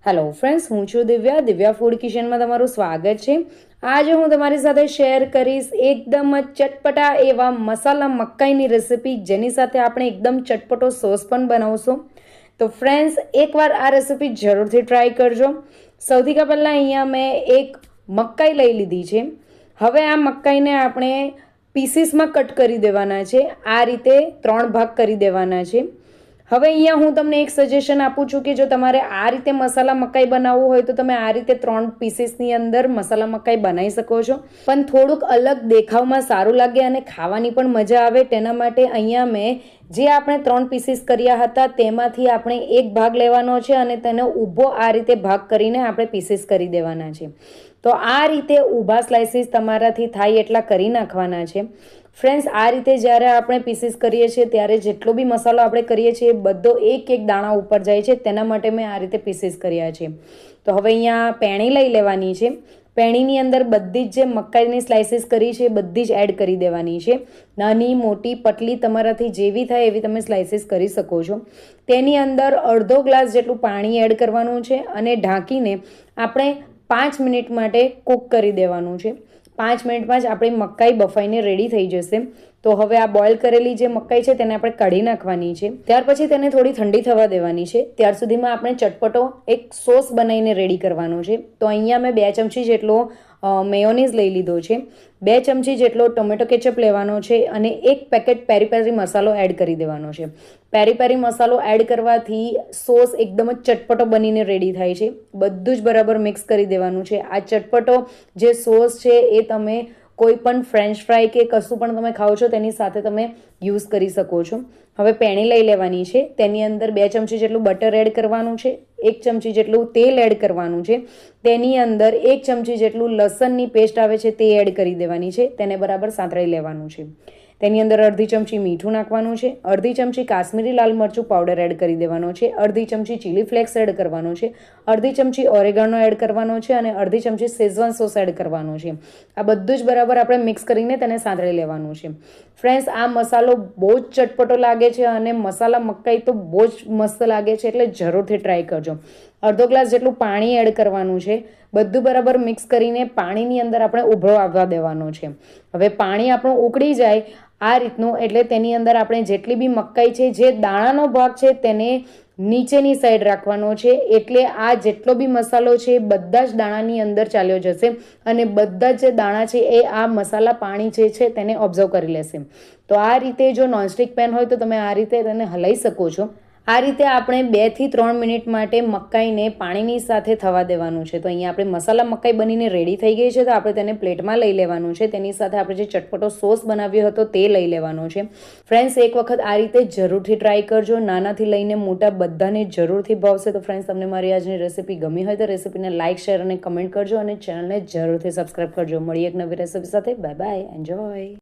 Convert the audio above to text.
Hello friends, હું છું Divya food કિચનમાં તમારું સ્વાગત છે। આજે હું તમારી સાથે શેર કરીશ એકદમ ચટપટા એવા મસાલા મકાઈની રેસિપી, જેની સાથે આપણે એકદમ ચટપટો સોસ પણ બનાવશું। તો ફ્રેન્ડ્સ, એકવાર આ રેસિપી જરૂરથી ટ્રાય કરજો। સૌથી પહેલાં અહીંયા મેં એક મકાઈ લઈ લીધી છે। હવે આ મકાઈને આપણે પીસીસમાં કટ કરી દેવાના છે। આ રીતે 3 ભાગ કરી દેવાના છે। હવે અહીંયા હું તમને એક સજેશન આપું છું કે જો તમારે આ રીતે મસાલા મકાઈ બનાવવું હોય તો તમે આ રીતે 3 પીસીસની અંદર મસાલા મકાઈ બનાવી શકો છો, પણ થોડુંક અલગ દેખાવમાં સારું લાગે અને ખાવાની પણ મજા આવે। તેના માટે અહીંયા મેં જે આપણે 3 પીસીસ કર્યા હતા તેમાંથી આપણે એક ભાગ લેવાનો છે અને તેને ઊભો આ રીતે ભાગ કરીને આપણે પીસીસ કરી દેવાના છે। તો આ રીતે ઊભા સ્લાઇસીસ તમારાથી થાય એટલા કરી નાખવાના છે। ફ્રેન્ડ્સ, આ રીતે જ્યારે આપણે પીસીસ કરીએ છીએ ત્યારે જેટલો બી મસાલો આપણે કરીએ છીએ બધો એક દાણા ઉપર જાય છે, તેના માટે મેં આ રીતે પીસીસ કર્યા છે। તો હવે અહીંયા પેણી લઈ લેવાની છે। પેણીની અંદર બધી જ જે મકાઈની સ્લાઇસીસ કરી છે બધી જ એડ કરી દેવાની છે। નાની મોટી પતલી તમારાથી જેવી થાય એવી તમે સ્લાઇસીસ કરી શકો છો। તેની અંદર અડધો ગ્લાસ જેટલું પાણી એડ કરવાનું છે અને ઢાંકીને આપણે 5 મિનિટ માટે કૂક કરી દેવાનું છે। 5 મિનિટમાં જ આપણી મકાઈ બફાઈને રેડી થઈ જશે। તો હવે આ બોઇલ કરેલી જે મકાઈ છે તેને આપણે કાઢી નાખવાની છે। ત્યાર પછી તેને થોડી ઠંડી થવા દેવાની છે। ત્યાર સુધીમાં આપણે ચટપટો એક સોસ બનાવીને રેડી કરવાનો છે। તો અહીંયા મેં 2 ચમચી જેટલો મેયોનીઝ લઈ લીધો છે, 2 ચમચી જેટલો ટોમેટો કેચઅપ લેવાનો છે અને 1 પેકેટ પેરી પેરી મસાલો એડ કરી દેવાનો છે। પેરી પેરી મસાલો એડ કરવાથી સોસ એકદમ જ ચટપટો બનીને રેડી થાય છે। બધું જ બરાબર મિક્સ કરી દેવાનું છે। આ ચટપટો જે સોસ છે એ તમે કોઈ પણ ફ્રેન્ચ ફ્રાય કે કશું પણ તમે ખાઓ છો તેની સાથે તમે યુઝ કરી શકો છો। હવે પેણી લઈ લેવાની છે, તેની અંદર 2 ચમચી જેટલું બટર એડ કરવાનું છે, 1 ચમચી જેટલું તેલ એડ કરવાનું છે, તેની અંદર 1 ચમચી જેટલું લસણની પેસ્ટ આવે છે તે એડ કરી દેવાની છે। તેને બરાબર સાંતળી લેવાનું છે। તેની અંદર અડધી ચમચી મીઠું નાખવાનું છે, અડધી ચમચી કાશ્મીરી લાલ મરચું પાવડર એડ કરી દેવાનો છે, અડધી ચમચી ચીલી ફ્લેક્સ એડ કરવાનો છે, અડધી ચમચી ઓરેગાનો એડ કરવાનો છે અને અડધી ચમચી શેઝવાન સોસ એડ કરવાનો છે। આ બધું જ બરાબર આપણે મિક્સ કરીને તેને સાંતળી લેવાનું છે। ફ્રેન્ડ્સ, આ મસાલો બહુ જ ચટપટો લાગે છે અને મસાલા મકાઈ તો બહુ જ મસ્ત લાગે છે, એટલે જરૂરથી ટ્રાય કરજો। અડધો ગ્લાસ જેટલું પાણી એડ કરવાનું છે। બધું બરાબર મિક્સ કરીને પાણીની અંદર આપણે ઉભરો આવવા દેવાનો છે। હવે પાણી આપણું ઉકળી જાય આ રીતનું, એટલે તેની અંદર આપણે જેટલી બી મકાઈ છે, જે દાણાનો ભાગ છે તેને નીચેની સાઈડ રાખવાનો છે, એટલે આ જેટલો બી મસાલો છે બધા જ દાણાની અંદર ચાલ્યો જશે અને બધા જ દાણા છે એ આ મસાલા પાણી જે છે તેને ઓબ્ઝર્વ કરી લેશે। તો આ રીતે જો નોનસ્ટિક પેન હોય તો તમે આ રીતે તેને હલાવી શકો છો। આ રીતે આપણે 2 થી 3 મિનિટ માટે મકાઈને પાણીની સાથે થવા દેવાનું છે। તો અહીંયા આપણે મસાલા મકાઈ બનીને રેડી થઈ ગઈ છે, તો આપણે તેને પ્લેટમાં લઈ લેવાનું છે। તેની સાથે આપણે જે ચટપટો સોસ બનાવ્યો હતો તે લઈ લેવાનો છે। ફ્રેન્ડ્સ, એક વખત આ રીતે જરૂરથી ટ્રાય કરજો, નાનાથી લઈને મોટા બધાને જરૂરથી ભાવશે। તો ફ્રેન્ડ્સ, તમને મારી આજની રેસિપી ગમી હોય તો રેસિપીને લાઇક, શેર અને કમેન્ટ કરજો અને ચેનલને જરૂરથી સબસ્ક્રાઈબ કરજો। મળીએ એક નવી રેસિપી સાથે। Bye bye, enjoy.